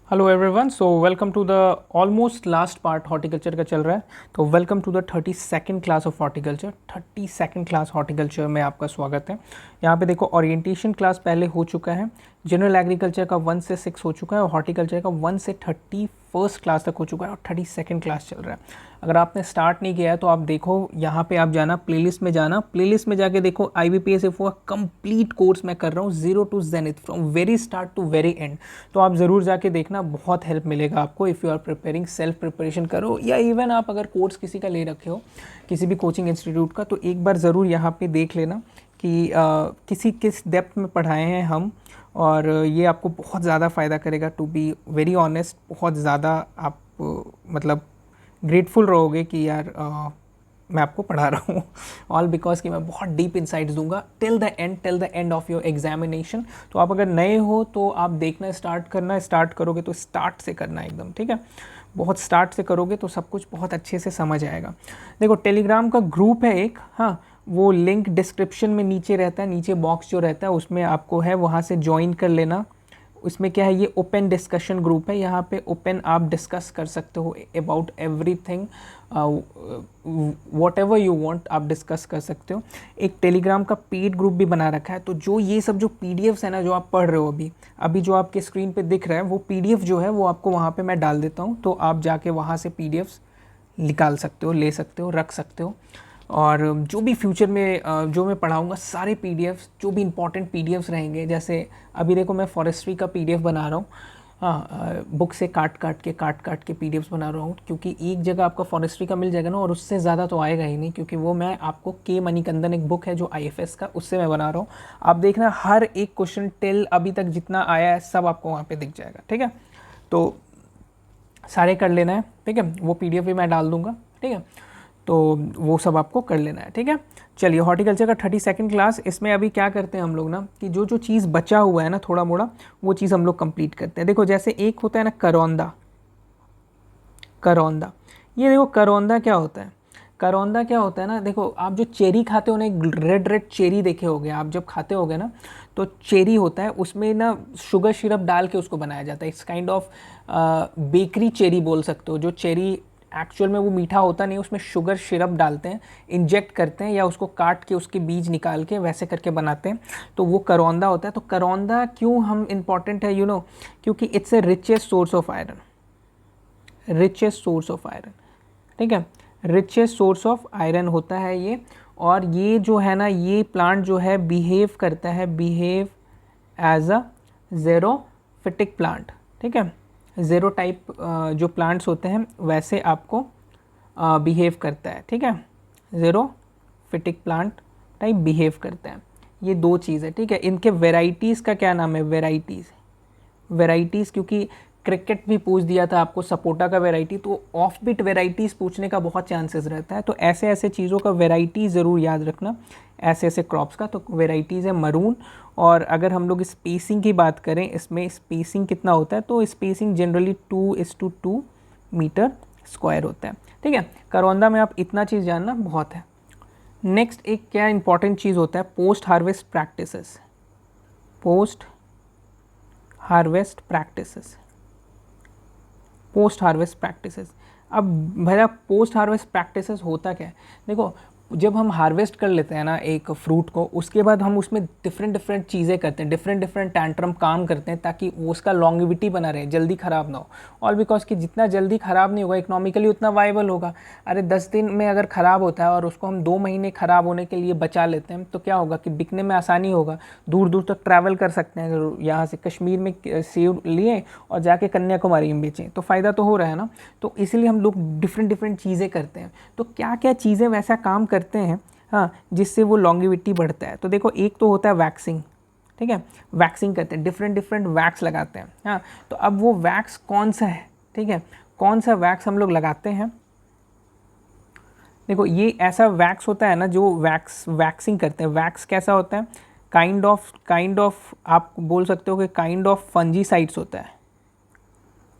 Hello everyone, so welcome to the almost last part horticulture का चल रहा है। तो welcome to the 32nd class of horticulture. 32nd class horticulture में आपका स्वागत है। यहाँ पे देखो, ओरिएंटेशन क्लास पहले हो चुका है, जनरल एग्रीकल्चर का 1 से 6 हो चुका है और हॉर्टिकल्चर का 1 से 31st क्लास तक हो चुका है और 32nd क्लास चल रहा है। अगर आपने स्टार्ट नहीं किया है तो आप देखो, यहाँ पे आप जाना, प्लेलिस्ट में जाना, प्लेलिस्ट में जाके देखो IBPS का कंप्लीट कोर्स मैं कर रहा हूँ, zero to zenith, from very start to very end. तो आप ज़रूर जाके देखना, बहुत हेल्प मिलेगा आपको if you are preparing, self preparation करो या इवन आप अगर कोर्स किसी का ले रखे हो किसी भी कोचिंग इंस्टीट्यूट का, तो एक बार ज़रूर यहाँ पे देख लेना कि किस डेप्थ में पढ़ाए हैं हम, और ये आपको बहुत ज़्यादा फ़ायदा करेगा। टू बी वेरी ऑनेस्ट, बहुत ज़्यादा आप मतलब ग्रेटफुल रहोगे कि यार मैं आपको पढ़ा रहा हूँ। ऑल बिकॉज कि मैं बहुत डीप इंसाइट्स दूंगा till the end of your examination. तो आप अगर नए हो तो आप देखना स्टार्ट करोगे तो स्टार्ट से करना एकदम, ठीक है। बहुत स्टार्ट से करोगे तो सब कुछ बहुत अच्छे से समझ आएगा। देखो, टेलीग्राम का ग्रुप है एक, हाँ, वो लिंक डिस्क्रिप्शन में नीचे रहता है, नीचे बॉक्स जो रहता है उसमें आपको है, वहाँ से ज्वाइन कर लेना। उसमें क्या है, ये ओपन डिस्कशन ग्रुप है, यहाँ पे ओपन आप डिस्कस कर सकते हो about everything, what ever you want आप डिस्कस कर सकते हो। एक टेलीग्राम का पेड ग्रुप भी बना रखा है, तो जो ये सब जो PDFs है ना, जो आप पढ़ रहे हो अभी जो आपके स्क्रीन पे दिख रहा है, वो PDF जो है वो आपको वहाँ पे मैं डाल देता हूँ, तो आप जाके वहाँ से PDFs निकाल सकते हो, ले सकते हो, रख सकते हो। और जो भी फ्यूचर में जो मैं पढ़ाऊँगा सारे PDFs, जो भी इंपॉर्टेंट PDFs रहेंगे, जैसे अभी देखो मैं फॉरेस्ट्री का PDF बना रहा हूँ, हाँ, बुक से काट काट के PDFs बना रहा हूँ, क्योंकि एक जगह आपका फॉरेस्ट्री का मिल जाएगा ना, और उससे ज़्यादा तो आएगा ही नहीं, क्योंकि वो मैं आपको के मणिकंदन एक बुक है जो IFS का, उससे मैं बना रहा हूँ। आप देखना हर एक क्वेश्चन टिल अभी तक जितना आया है सब आपको वहाँ पर दिख जाएगा, ठीक है। तो सारे कर लेना है, ठीक है, वो PDF भी मैं डाल दूँगा, ठीक है। तो वो सब आपको कर लेना है, ठीक है। चलिए, हॉर्टिकल्चर का 32nd क्लास, इसमें अभी क्या करते हैं हम लोग ना, कि जो चीज़ बचा हुआ है ना थोड़ा मोड़ा, वो चीज़ हम लोग कंप्लीट करते हैं। देखो, जैसे एक होता है ना करौंदा, करौंदा, ये देखो करौंदा क्या होता है, करौंदा क्या होता है ना, देखो आप जो चेरी खाते हो ना, एक रेड रेड चेरी देखे होगे आप, जब खाते होगे ना, तो चेरी होता है, उसमें ना शुगर सिरप डाल के उसको बनाया जाता है। It's kind of bakery cherry बोल सकते हो। जो चेरी एक्चुअल में वो मीठा होता नहीं, उसमें शुगर सिरप डालते हैं, इंजेक्ट करते हैं, या उसको काट के उसके बीज निकाल के वैसे करके बनाते हैं, तो वो करौंदा होता है। तो करौंदा क्यों हम इम्पॉर्टेंट है, क्योंकि it's a richest source of iron, richest source of iron, ठीक है, रिचेस्ट सोर्स ऑफ आयरन होता है ये। और ये जो है ना, ये प्लांट जो है बिहेव करता है, बिहेव एज अ ज़ेरोफिटिक प्लांट, ठीक है। ज़ेरो टाइप जो प्लांट्स होते हैं वैसे आपको बिहेव करता है, ठीक है। ज़ेरोफिटिक प्लांट टाइप बिहेव करता है। ये दो चीज़ है, ठीक है। इनके वेराइटीज़ का क्या नाम है, वेराइटीज़, क्योंकि क्रिकेट भी पूछ दिया था आपको सपोटा का वेराइटी, तो ऑफ बिट वेराइटीज़ पूछने का बहुत चांसेस रहता है। तो ऐसे ऐसे चीज़ों का वेराइटी ज़रूर याद रखना, ऐसे ऐसे क्रॉप्स का। तो वेराइटीज़ है मरून। और अगर हम लोग स्पेसिंग की बात करें, इसमें स्पेसिंग कितना होता है, तो स्पेसिंग जनरली 2:2 मीटर स्क्वायर होता है, ठीक है। करौंदा में आप इतना चीज़ जानना बहुत है। नेक्स्ट एक क्या इंपॉर्टेंट चीज़ होता है, post harvest practices, post harvest practices, post harvest practices. अब भैया पोस्ट हार्वेस्ट प्रैक्टिसेस होता क्या है, देखो जब हम हार्वेस्ट कर लेते हैं ना एक फ्रूट को, उसके बाद हम उसमें डिफरेंट चीज़ें करते हैं, डिफरेंट टैंट्रम काम करते हैं, ताकि वो उसका लॉन्गिविटी बना रहे, जल्दी ख़राब ना हो। ऑल बिकॉज कि जितना जल्दी ख़राब नहीं होगा इकोनॉमिकली उतना वाइबल होगा। अरे 10 दिन में अगर ख़राब होता है और उसको हम 2 महीने ख़राब होने के लिए बचा लेते हैं, तो क्या होगा कि बिकने में आसानी होगा, दूर दूर तक ट्रैवल कर सकते हैं। यहाँ से कश्मीर में सेब लिए और जाके कन्याकुमारी में बेचें, तो फ़ायदा तो हो रहा है ना। तो इसीलिए हम लोग डिफरेंट चीज़ें करते हैं। तो क्या क्या चीज़ें वैसा काम करते हैं, हाँ, जिससे वो लॉन्गिविटी बढ़ता है। तो देखो, एक तो होता है वैक्सिंग, ठीक है, वैक्सिंग करते हैं, डिफरेंट वैक्स लगाते हैं, हाँ। तो अब वो वैक्स कौन सा है, ठीक है, कौन सा वैक्स हम लोग लगाते हैं। देखो, ये ऐसा वैक्स होता है ना जो वैक्सिंग करते हैं। वैक्स कैसा होता है, काइंड ऑफ आप बोल सकते हो कि काइंड ऑफ फंजीसाइड्स होता है,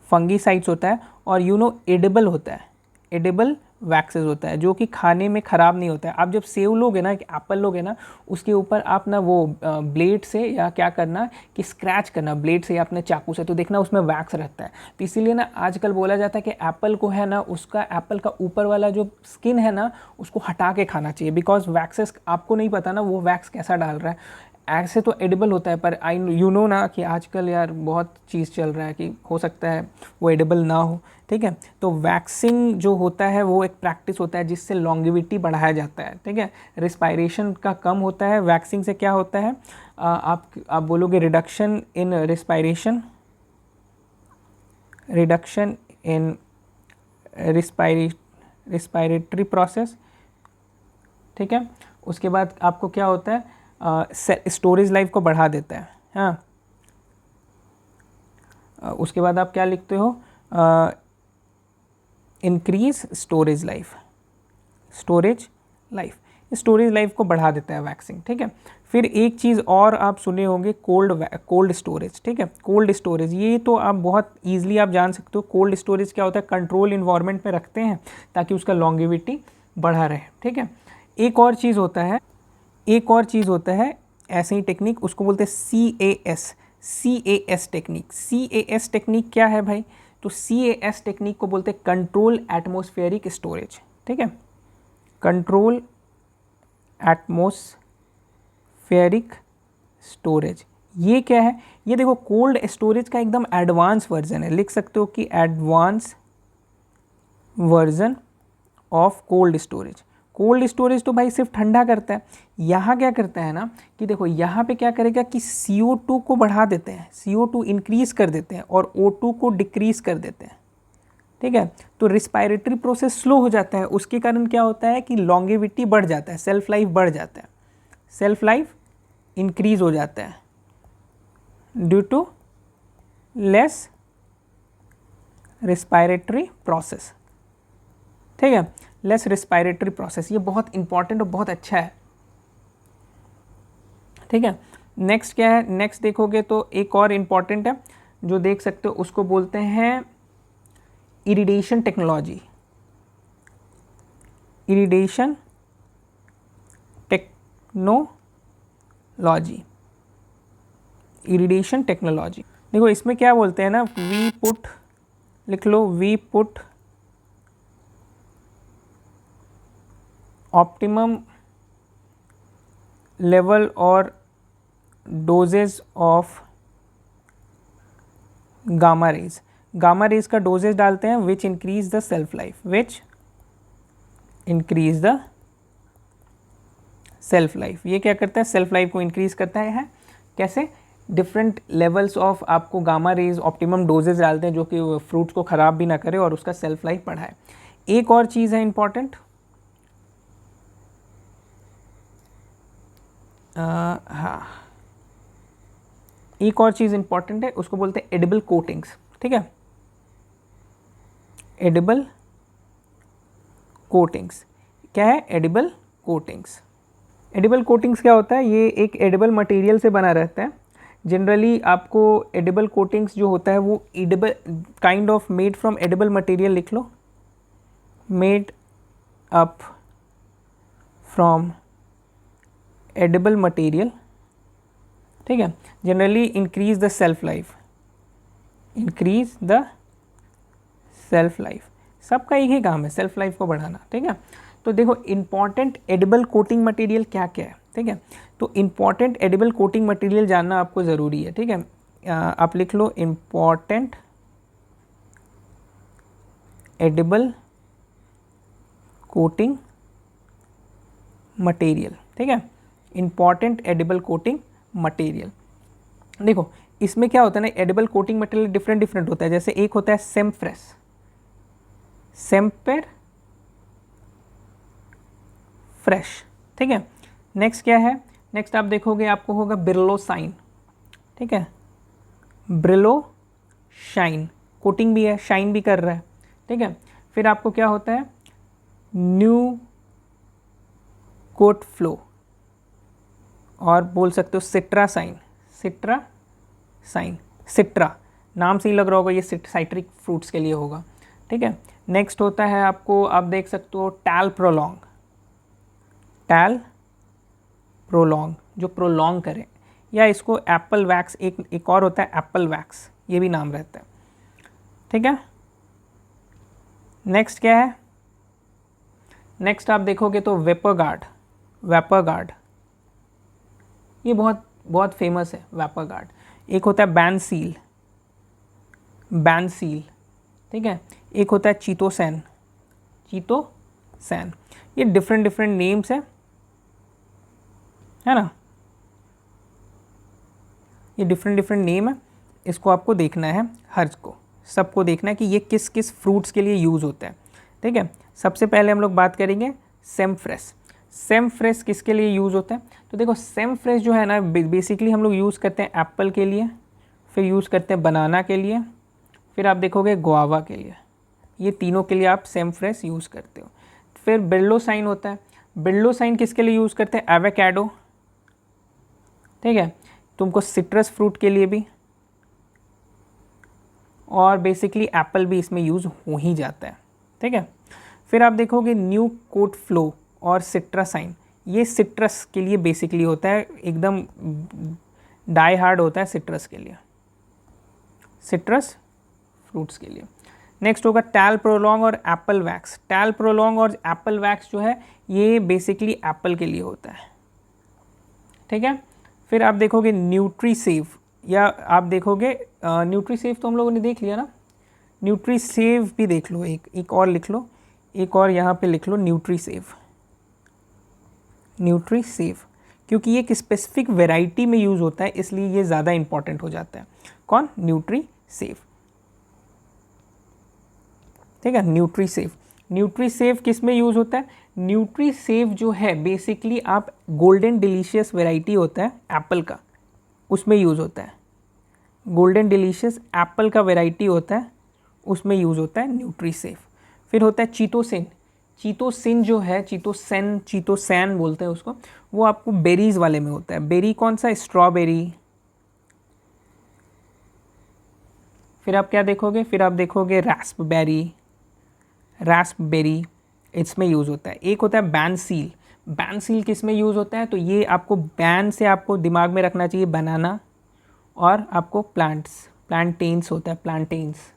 फंगीसाइड्स होता है, और एडिबल होता है, एडिबल वैक्सेस होता है जो कि खाने में ख़राब नहीं होता है। आप जब सेव लोगे ना, एप्पल लोगे ना, उसके ऊपर आप ना वो ब्लेड से या क्या करना कि स्क्रैच करना ब्लेड से या अपने चाकू से, तो देखना उसमें वैक्स रहता है। तो इसीलिए ना आजकल बोला जाता है कि एप्पल को है ना, उसका एप्पल का ऊपर वाला जो स्किन है ना उसको हटा के खाना चाहिए, बिकॉज वैक्सेस आपको नहीं पता ना वो वैक्स कैसा डाल रहा है। ऐसे तो एडिबल होता है, पर आई यू नो ना कि आजकल यार बहुत चीज़ चल रहा है कि हो सकता है वो एडिबल ना हो, ठीक है। तो वैक्सिंग जो होता है वो एक प्रैक्टिस होता है जिससे लॉन्गिविटी बढ़ाया जाता है, ठीक है। रिस्पायरेशन का कम होता है वैक्सिंग से। क्या होता है, आप बोलोगे reduction in respiration, reduction in respiratory process, ठीक है। उसके बाद आपको क्या होता है, स्टोरेज लाइफ को बढ़ा देता है, हाँ। उसके बाद आप क्या लिखते हो, increase storage life, storage life को बढ़ा देता है वैक्सिंग, ठीक है। फिर एक चीज़ और आप सुने होंगे, कोल्ड स्टोरेज, ठीक है। कोल्ड स्टोरेज ये तो आप बहुत ईजिली आप जान सकते हो। कोल्ड स्टोरेज क्या होता है, कंट्रोल इन्वायरमेंट में रखते हैं ताकि उसका लॉन्गिविटी बढ़ा रहे, ठीक है। एक और चीज़ होता है ऐसे ही टेक्निक, उसको बोलते हैं CAS टेक्निक। CAS टेक्निक क्या है भाई, तो CAS टेक्निक को बोलते हैं कंट्रोल एटमॉस्फेरिक स्टोरेज, ठीक है। कंट्रोल एटमॉस्फेरिक स्टोरेज ये क्या है, ये देखो कोल्ड स्टोरेज का एकदम एडवांस वर्जन है, लिख सकते हो कि advance version of cold storage. Cold storage तो भाई सिर्फ ठंडा करता है, यहाँ क्या करता है ना कि देखो यहाँ पे क्या करेगा कि CO2 को बढ़ा देते हैं, CO2 इंक्रीज कर देते हैं और O2 को डिक्रीज कर देते हैं, ठीक है। तो रिस्पायरेटरी प्रोसेस स्लो हो जाता है, उसके कारण क्या होता है कि लॉन्गेविटी बढ़ जाता है, सेल्फ लाइफ बढ़ जाता है, सेल्फ लाइफ इंक्रीज हो जाता है due to less respiratory process, ठीक है। लेस रिस्पायरेटरी प्रोसेस, ये बहुत इंपॉर्टेंट और बहुत अच्छा है, ठीक है। नेक्स्ट क्या है, नेक्स्ट देखोगे तो एक और इम्पॉर्टेंट है जो देख सकते हो, उसको बोलते हैं irradiation technology, irradiation technology, irradiation technology. देखो इसमें क्या बोलते हैं ना, वी पुट, लिख लो, वी पुट ऑप्टिमम लेवल और doses of gamma rays, gamma rays का डोजेज डालते हैं which increase the shelf life, which increase the shelf life. ये क्या करता है, सेल्फ लाइफ को इंक्रीज करता है कैसे, डिफरेंट लेवल्स ऑफ आपको गामा रेज ऑप्टिमम डोजेज डालते हैं जो कि फ्रूट्स को ख़राब भी ना करे और उसका सेल्फ लाइफ बढ़ाए। एक और चीज़ है इंपॉर्टेंट, हाँ एक और चीज़ इंपॉर्टेंट है, उसको बोलते हैं एडिबल कोटिंग्स, ठीक है। एडिबल कोटिंग्स क्या है, एडिबल कोटिंग्स। एडिबल कोटिंग्स क्या होता है, ये एक एडिबल मटेरियल से बना रहता है। जनरली आपको एडिबल कोटिंग्स जो होता है वो edible kind of made from edible material, लिख लो, made up from edible material, ठीक है। Generally increase the shelf life, increase the shelf life, सबका एक ही काम है सेल्फ लाइफ को बढ़ाना, ठीक है। तो देखो इंपॉर्टेंट एडिबल कोटिंग मटेरियल क्या क्या है, ठीक है। तो इंपॉर्टेंट एडिबल कोटिंग मटेरियल जानना आपको ज़रूरी है, ठीक है। आप लिख लो इंपॉर्टेंट एडिबल कोटिंग मटेरियल, ठीक है। इंपॉर्टेंट एडिबल कोटिंग मटेरियल, देखो इसमें क्या होता है ना, edible coating material different different होता है। जैसे एक होता है सेम्फ्रेस, सेम्पर फ्रेश, ठीक है। नेक्स्ट क्या है, नेक्स्ट आप देखोगे आपको होगा बिरलो साइन, ठीक है। ब्रिलो शाइन, कोटिंग भी है, शाइन भी कर रहा है, ठीक है। फिर आपको क्या होता है, न्यू कोट फ्लो, और बोल सकते हो सिट्रा साइन, सिट्रा साइन, सिट्रा नाम से ही लग रहा होगा ये साइट्रिक फ्रूट्स के लिए होगा, ठीक है। नेक्स्ट होता है आपको, आप देख सकते हो टैल प्रोलॉन्ग, टैल प्रोलॉन्ग जो प्रोलॉन्ग करे, या इसको एप्पल वैक्स, एक और होता है एप्पल वैक्स, ये भी नाम रहता है, ठीक है। नेक्स्ट क्या है, नेक्स्ट आप देखोगे तो वेपर गार्ड, वेपर गार्ड ये बहुत बहुत फेमस है वेपर गार्ड। एक होता है बैन सील, बैन सील, ठीक है। एक होता है चीतोसैन, चीतोसैन, ये डिफरेंट डिफरेंट नेम्स है ना, ये डिफरेंट डिफरेंट नेम है, इसको आपको देखना है, हर को सबको देखना है कि ये किस किस फ्रूट्स के लिए यूज़ होता है, ठीक है। सबसे पहले हम लोग बात करेंगे सेम फ्रेश। सेम फ्रेश किसके लिए यूज़ होता है, तो देखो सेम फ्रेश जो है ना बेसिकली हम लोग यूज़ करते हैं एप्पल के लिए, फिर यूज़ करते हैं बनाना के लिए, फिर आप देखोगे गुआवा के लिए, ये तीनों के लिए आप सेम फ्रेश यूज़ करते हो। फिर बिरलो साइन होता है, बिरलो साइन किसके लिए यूज़ करते हैं, एवोकाडो, ठीक है, तुमको सिट्रस फ्रूट के लिए भी, और बेसिकली एप्पल भी इसमें यूज़ हो ही जाता है, ठीक है। फिर आप देखोगे न्यू कोट फ्लो और सिट्रासाइन, ये सिट्रस के लिए बेसिकली होता है, एकदम डाई हार्ड होता है सिट्रस के लिए, सिट्रस फ्रूट्स के लिए। नेक्स्ट होगा टैल प्रोलॉन्ग और एप्पल वैक्स। टैल प्रोलॉन्ग और एप्पल वैक्स जो है ये बेसिकली एप्पल के लिए होता है, ठीक है। फिर आप देखोगे न्यूट्री सेव, या आप देखोगे न्यूट्री सेव तो हम लोगों ने देख लिया ना, न्यूट्री सेव भी देख लो, एक और लिख लो, एक और यहाँ पे लिख लो न्यूट्री सेव, न्यूट्री सेव, क्योंकि ये एक स्पेसिफिक वैरायटी में यूज़ होता है इसलिए ये ज़्यादा इंपॉर्टेंट हो जाता है। कौन, न्यूट्री सेव, ठीक है। न्यूट्री सेव, न्यूट्री सेव किस में यूज़ होता है, न्यूट्री सेव जो है बेसिकली आप गोल्डन डिलीशियस वैरायटी होता है एप्पल का, उसमें यूज़ होता है, गोल्डन डिलीशियस एप्पल का वैरायटी होता है उसमें यूज़ होता है न्यूट्री सेव। फिर होता है चीतोसिन, चीतोसिन जो है, चीतोसैन, चीतोसैन बोलते हैं उसको, वो आपको बेरीज वाले में होता है। बेरी कौन सा, स्ट्रॉबेरी। फिर आप क्या देखोगे, फिर आप देखोगे रास्पबेरी, रास्पबेरी इसमें यूज़ होता है। एक होता है बैन सील, बैन सील किस में यूज़ होता है, तो ये आपको बैन से आपको दिमाग में रखना चाहिए बनाना, और आपको प्लांट्स, प्लांटेन्स होता है, प्लांटेन्स।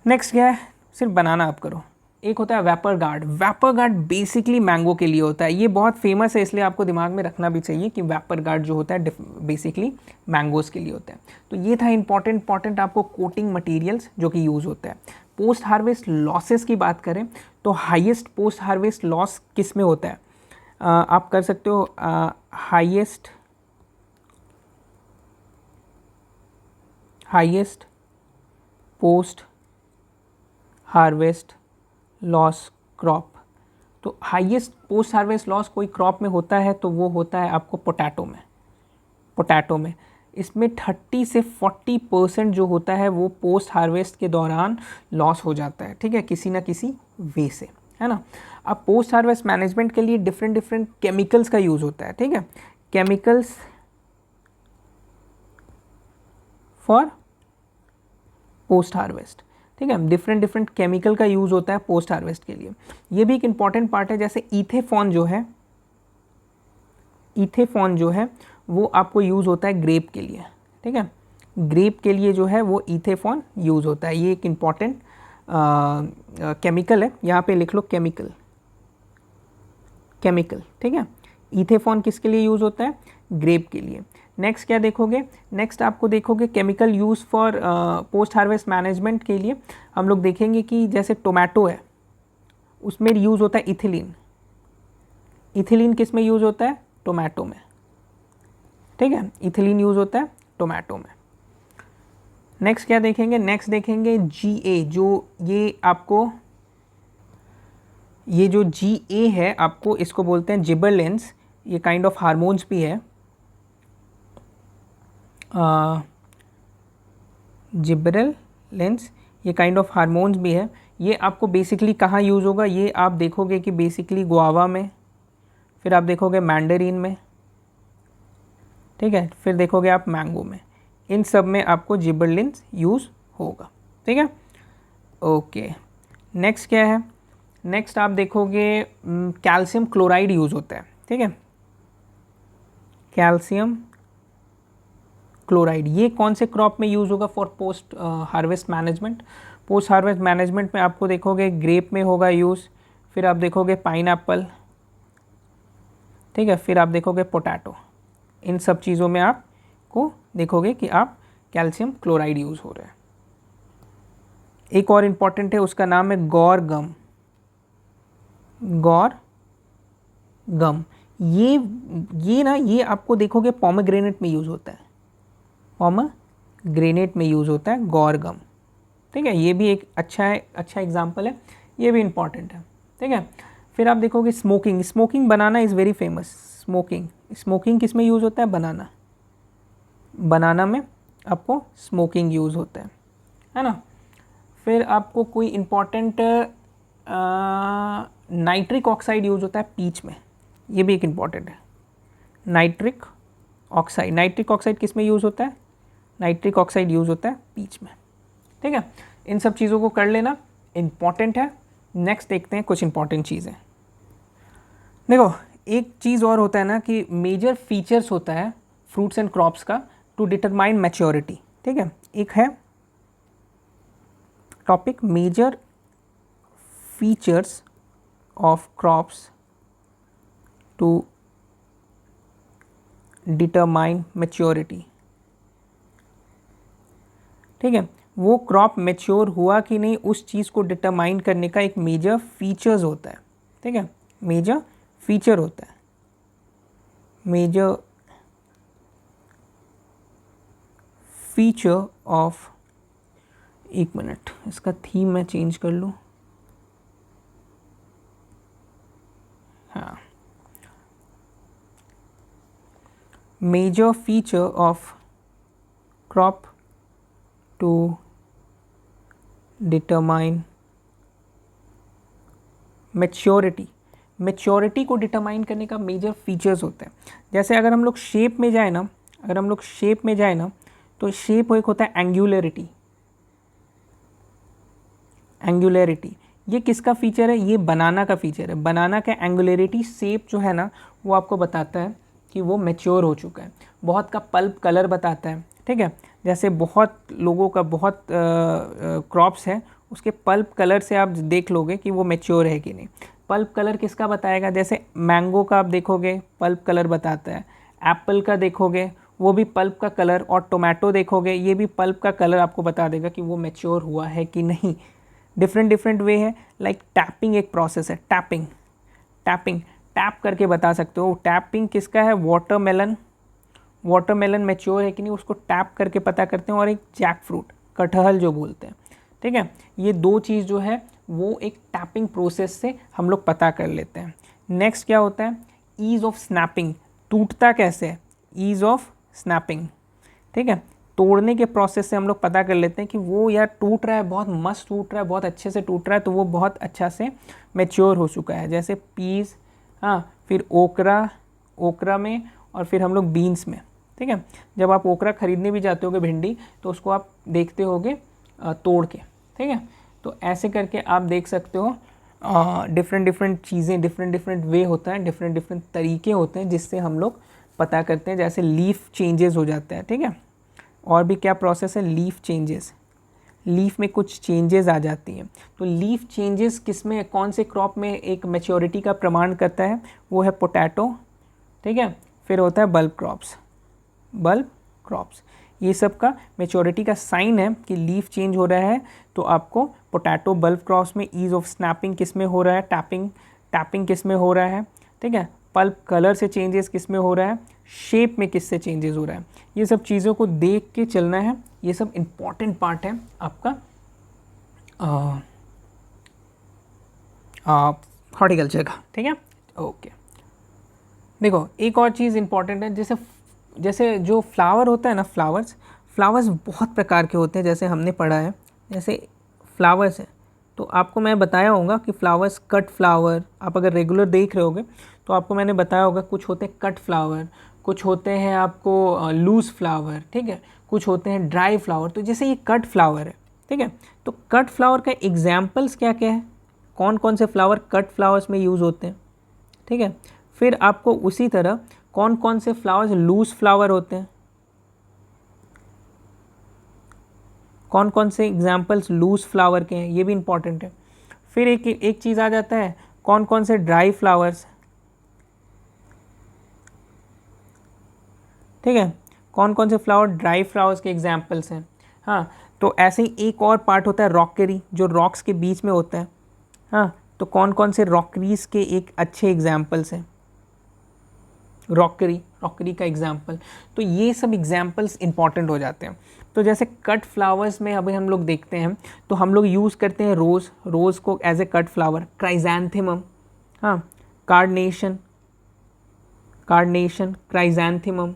नेक्स्ट क्या है, सिर्फ बनाना आप करो। एक होता है vapour guard, vapour guard basically mango के लिए होता है, ये बहुत फेमस है इसलिए आपको दिमाग में रखना भी चाहिए कि वेपर गार्ड जो होता है बेसिकली मैंगोज़ के लिए होता है। तो ये था इंपॉर्टेंट आपको कोटिंग मटेरियल्स जो कि यूज़ होता है। पोस्ट हार्वेस्ट लॉसेस की बात करें तो हाईएस्ट पोस्ट हार्वेस्ट लॉस किस में होता है, आप कर सकते हो highest post harvest loss crop. तो हाईएस्ट पोस्ट हार्वेस्ट लॉस कोई क्रॉप में होता है तो वो होता है आपको पोटैटो में, पोटैटो में। इसमें 30 से 40% जो होता है वो पोस्ट हार्वेस्ट के दौरान लॉस हो जाता है, ठीक है, किसी ना किसी वे से, है ना। अब पोस्ट हार्वेस्ट मैनेजमेंट के लिए डिफरेंट केमिकल्स का यूज़ होता है, ठीक है, केमिकल्स फॉर पोस्ट हार्वेस्ट, ठीक है, डिफरेंट केमिकल का यूज़ होता है पोस्ट हार्वेस्ट के लिए। ये भी एक इम्पॉर्टेंट पार्ट है, जैसे इथेफॉन जो है, इथेफॉन जो है वो आपको यूज़ होता है ग्रेप के लिए, ठीक है, ग्रेप के लिए जो है वो इथेफॉन यूज़ होता है। ये एक इम्पॉर्टेंट केमिकल है, यहाँ पे लिख लो केमिकल, केमिकल, ठीक है। इथेफॉन किसके लिए यूज़ होता है, ग्रेप के लिए। नेक्स्ट क्या देखोगे, नेक्स्ट आपको देखोगे chemical use for post harvest management के लिए हम लोग देखेंगे कि जैसे टोमेटो है उसमें यूज़ होता है इथिलीन, इथिलीन किस में यूज़ होता है, टोमेटो में, ठीक है, इथिलीन यूज़ होता है टोमेटो में। नेक्स्ट क्या देखेंगे, नेक्स्ट देखेंगे GA, जो ये आपको, ये जो GA है आपको इसको बोलते हैं जिबरलिंस, ये काइंड ऑफ हार्मोन्स भी है, जिबरलिंस ये काइंड ऑफ हार्मोन्स भी है। ये आपको बेसिकली कहाँ यूज़ होगा, ये आप देखोगे कि बेसिकली गुआवा में, फिर आप देखोगे मैंडरीन में, ठीक है, फिर देखोगे आप मैंगो में, इन सब में आपको जिबरलिंस यूज़ होगा, ठीक है। ओके, नेक्स्ट क्या है? नेक्स्ट आप देखोगे कैल्शियम क्लोराइड यूज़ होता है, ठीक है, कैल्शियम क्लोराइड। ये कौन से क्रॉप में यूज़ होगा for post harvest management? Post harvest management में आपको देखोगे ग्रेप में होगा यूज़, फिर आप देखोगे पाइनएप्पल, ठीक है, फिर आप देखोगे पोटैटो। इन सब चीज़ों में आपको देखोगे कि आप कैल्शियम क्लोराइड यूज़ हो रहा है। एक और इम्पॉर्टेंट है, उसका नाम है गौर गम। गौर गम, ये आपको देखोगे पोमेग्रेनेट में यूज़ होता है, पोमेग्रेनेट में यूज़ होता है गौर गम, ठीक है। ये भी एक अच्छा एग्जाम्पल है, ये भी इम्पॉर्टेंट है, ठीक है। फिर आप देखोगे smoking banana is very famous. Smoking किस में यूज़ होता है? बनाना में आपको स्मोकिंग यूज़ होता है ना। फिर आपको कोई इम्पॉर्टेंट नाइट्रिक ऑक्साइड यूज़ होता है पीच में, ये भी एक इम्पॉर्टेंट है। नाइट्रिक ऑक्साइड किस में यूज़ होता है? नाइट्रिक ऑक्साइड यूज़ होता है पीच में, ठीक है। इन सब चीज़ों को कर लेना, इम्पॉर्टेंट है। नेक्स्ट देखते हैं कुछ इम्पॉर्टेंट चीज़ें। देखो एक चीज़ और होता है ना कि मेजर फीचर्स होता है फ्रूट्स एंड क्रॉप्स का टू डिटरमाइन मैच्योरिटी, ठीक है। एक है topic major features of crops to determine maturity, ठीक है। वो क्रॉप मैच्योर हुआ कि नहीं उस चीज़ को डिटरमाइन करने का एक मेजर फीचर्स होता है, ठीक है, मेजर फीचर होता है। मेजर फीचर ऑफ, एक मिनट इसका थीम मैं चेंज कर लूँ, हाँ, major feature of crop to determine maturity को डिटरमाइन करने का मेजर फीचर्स होते हैं। जैसे अगर हम लोग शेप में जाए ना, तो शेप एक होता है एंगुलरिटी। ये किसका फीचर है? ये बनाना का फीचर है। बनाना का एंगुलरिटी शेप जो है ना वो आपको बताता है कि वो मैच्योर हो चुका है। बहुत का पल्प कलर बताता है, ठीक है। जैसे बहुत लोगों का बहुत क्रॉप्स है, उसके पल्प कलर से आप देख लोगे कि वो मैच्योर है कि नहीं। पल्प कलर किसका बताएगा? जैसे मैंगो का आप देखोगे पल्प कलर बताता है, एप्पल का देखोगे वो भी पल्प का कलर, और टोमेटो देखोगे ये भी पल्प का कलर आपको बता देगा कि वो मैच्योर हुआ है कि नहीं। डिफरेंट वे है। लाइक टैपिंग एक प्रोसेस है, टैप करके बता सकते हो। टैपिंग किसका है? वाटरमेलन मैच्योर है कि नहीं उसको टैप करके पता करते हैं। और एक जैक फ्रूट, कटहल जो बोलते हैं, ठीक है। ये दो चीज़ जो है वो एक टैपिंग प्रोसेस से हम लोग पता कर लेते हैं। नेक्स्ट क्या होता है? ईज़ ऑफ स्नैपिंग, टूटता कैसे है? ईज़ ऑफ स्नैपिंग, ठीक है। तोड़ने के प्रोसेस से हम लोग पता कर लेते हैं कि वो यार टूट रहा है, बहुत मस्त टूट रहा है, बहुत अच्छे से टूट रहा है, तो वो बहुत अच्छा से मैच्योर हो चुका है। जैसे पीस, हाँ, फिर ओकरा में, और फिर हम लोग बीन्स में, ठीक है। जब आप ओकरा खरीदने भी जाते होगे, भिंडी, तो उसको आप देखते होगे तोड़ के, ठीक है। तो ऐसे करके आप देख सकते हो डिफरेंट चीज़ें, डिफरेंट वे होता है, डिफरेंट तरीके होते हैं जिससे हम लोग पता करते हैं। जैसे लीफ चेंजेस हो जाता है, ठीक है। और भी क्या प्रोसेस है? लीफ चेंजेस, लीफ में कुछ चेंजेस आ जाती हैं। तो लीफ चेंजेस किस में, कौन से क्रॉप में एक मैच्योरिटी का प्रमाण करता है? वो है पोटैटो, ठीक है। फिर होता है बल्ब क्रॉप्स। ये सब का मैच्योरिटी का साइन है कि लीफ चेंज हो रहा है। तो आपको पोटैटो, बल्ब क्रॉप्स में ईज़ ऑफ स्नैपिंग किस में हो रहा है? टैपिंग किस में हो रहा है, ठीक है। पल्प कलर से चेंजेस किस में हो रहा है? शेप में किससे चेंजेस हो रहा है? ये सब चीज़ों को देख के चलना है। ये सब इम्पॉर्टेंट पार्ट है आपका हॉर्टिकल्चर का, ठीक है। ओके, देखो एक और चीज़ इम्पॉर्टेंट है। जैसे जो फ्लावर होता है ना, फ्लावर्स बहुत प्रकार के होते हैं। जैसे हमने पढ़ा है, जैसे फ्लावर्स है तो आपको मैं बताया होगा कि फ्लावर्स, कट फ्लावर, आप अगर रेगुलर देख रहे होगे तो आपको मैंने बताया होगा कुछ होते हैं कट फ्लावर, कुछ होते हैं आपको लूज़ फ्लावर, ठीक है, कुछ होते हैं ड्राई फ्लावर। तो जैसे ये कट फ्लावर है, ठीक है। तो कट फ्लावर का एग्जाम्पल्स क्या क्या है, कौन कौन से फ्लावर कट फ्लावर्स में यूज़ होते हैं, ठीक है। फिर आपको उसी तरह कौन कौन से फ्लावर्स लूज फ्लावर होते हैं, कौन कौन से एग्जाम्पल्स लूज फ्लावर के हैं, ये भी इंपॉर्टेंट है। फिर एक चीज़ आ जाता है कौन कौन से ड्राई फ्लावर्स, ठीक है, कौन कौन से फ्लावर ड्राई फ्लावर्स के एग्जाम्पल्स हैं। हाँ, तो ऐसे ही एक और पार्ट होता है रॉकरी, जो रॉक्स के बीच में होता है। हाँ, तो कौन कौन से रॉकरीज के एक अच्छे एग्जाम्पल्स हैं, रॉकरी का एग्जाम्पल। तो ये सब एग्जाम्पल्स इंपॉर्टेंट हो जाते हैं। तो जैसे कट फ्लावर्स में अभी हम लोग देखते हैं तो हम लोग यूज़ करते हैं रोज़ को as a cut flower, chrysanthemum, हाँ, कार्नेशन, क्राइजेंथेमम,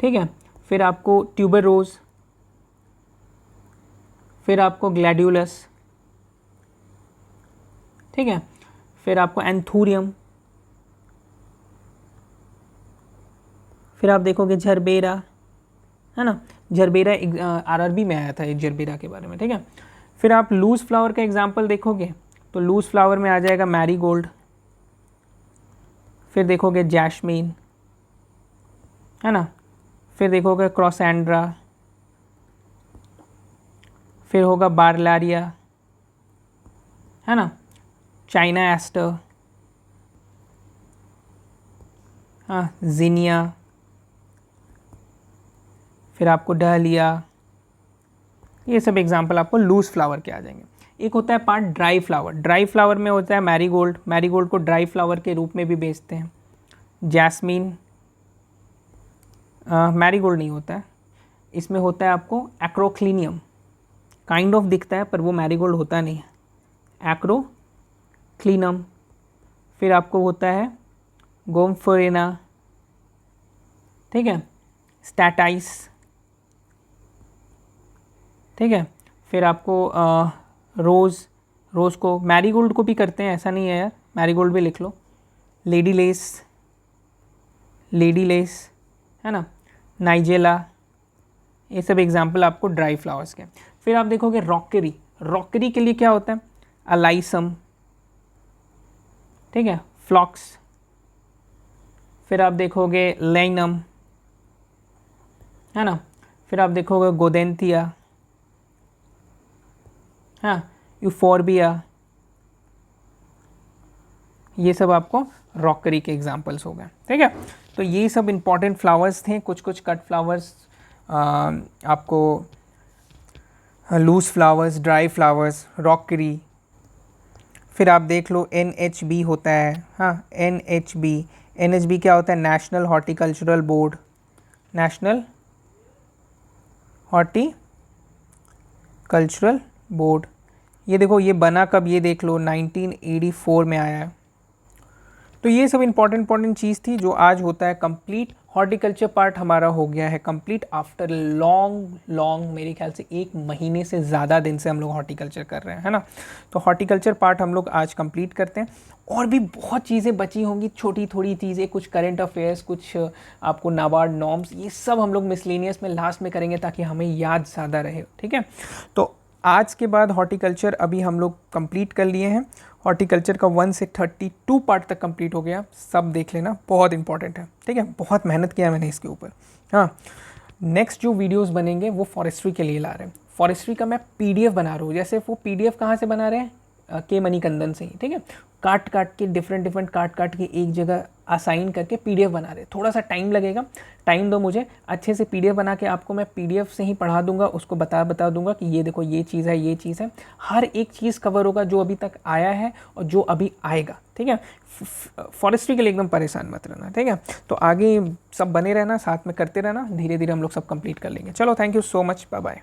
ठीक है। फिर आपको ट्यूबर रोज, फिर आपको ग्लैडियोलस, ठीक है। फिर आपको एंथूरियम, फिर आप देखोगे झरबेरा, है ना, झरबेरा आरआरबी में आया था एक झरबेरा के बारे में, ठीक है। फिर आप लूज फ्लावर का एग्जांपल देखोगे तो लूज फ्लावर में आ जाएगा मैरीगोल्ड, फिर देखोगे जैस्मीन, है ना, फिर देखोगे क्रॉसेंड्रा, फिर होगा बारलारिया, है ना, चाइना एस्टर, हाँ, जिनिया, फिर आपको डहलिया। ये सब एग्जांपल आपको लूज फ्लावर के आ जाएंगे। एक होता है पार्ट ड्राई फ्लावर में होता है मैरीगोल्ड को ड्राई फ्लावर के रूप में भी बेचते हैं। जैस्मीन, मैरीगोल्ड नहीं होता है, इसमें होता है आपको एक्रोक्लिनियम, काइंड ऑफ दिखता है पर वो मैरीगोल्ड होता नहीं है, एक्रोक्लिनम। फिर आपको होता है गोम्फोरेना, ठीक है, स्टैटाइस, ठीक है। फिर आपको रोज़ को, मैरीगोल्ड को भी करते हैं, ऐसा नहीं है यार, मैरीगोल्ड भी लिख लो, लेडी लेस, है ना, नाइजेला। ये सब एग्जाम्पल आपको ड्राई फ्लावर्स के। फिर आप देखोगे रॉकरी के लिए क्या होता है, अलाइसम, ठीक है, फ्लॉक्स। फिर आप देखोगे लेनम, है ना, फिर आप देखोगे गोडेंथिया, हाँ, यूफोर्बिया। ये सब आपको रॉकरी के एग्जाम्पल्स हो गए, ठीक है। तो ये सब इंपॉर्टेंट फ्लावर्स थे, कुछ कट फ्लावर्स, आपको loose flowers, dry flowers, rockery. फिर आप देख लो NHB होता है, हाँ, NHB क्या होता है, national horticultural board, national horticultural board. ये देखो ये बना कब, ये देख लो 1984 में आया है। तो ये सब इंपॉर्टेंट चीज़ थी जो आज होता है कंप्लीट। हॉर्टिकल्चर पार्ट हमारा हो गया है कंप्लीट आफ्टर लॉन्ग मेरे ख्याल से 1 महीने से ज़्यादा दिन से हम लोग हॉर्टिकल्चर कर रहे हैं, है ना। तो हॉर्टिकल्चर पार्ट हम लोग आज कंप्लीट करते हैं। और भी बहुत चीज़ें बची होंगी, छोटी थोड़ी चीज़ें, कुछ करंट अफेयर्स, कुछ आपको नाबार्ड नॉर्म्स, ये सब हम लोग मिसलेनियस में लास्ट में करेंगे ताकि हमें याद ज़्यादा रहे, ठीक है। तो आज के बाद हॉर्टिकल्चर अभी हम लोग कंप्लीट कर लिए हैं। हॉर्टिकल्चर का 1 से 32 पार्ट तक कंप्लीट हो गया, सब देख लेना, बहुत इंपॉर्टेंट है, ठीक है। बहुत मेहनत किया मैंने इसके ऊपर। हाँ, नेक्स्ट जो वीडियोस बनेंगे वो फॉरेस्ट्री के लिए ला रहे हैं। फॉरेस्ट्री का मैं PDF बना रहा हूँ। जैसे वो PDF कहाँ से बना रहे हैं, के मणिकंदन से ही, ठीक है। काट के डिफरेंट काट के एक जगह असाइन करके PDF बना रहे। थोड़ा सा टाइम लगेगा, टाइम दो मुझे, अच्छे से PDF बना के आपको मैं PDF से ही पढ़ा दूंगा, उसको बता दूंगा कि ये देखो ये चीज़ है, ये चीज़ है, हर एक चीज़ कवर होगा जो अभी तक आया है और जो अभी आएगा, ठीक है। फॉरेस्ट्री के लिए एकदम परेशान मत रहना, ठीक है। तो आगे सब बने रहना, साथ में करते रहना, धीरे धीरे हम लोग सब कंप्लीट कर लेंगे। चलो, thank you so much, bye bye.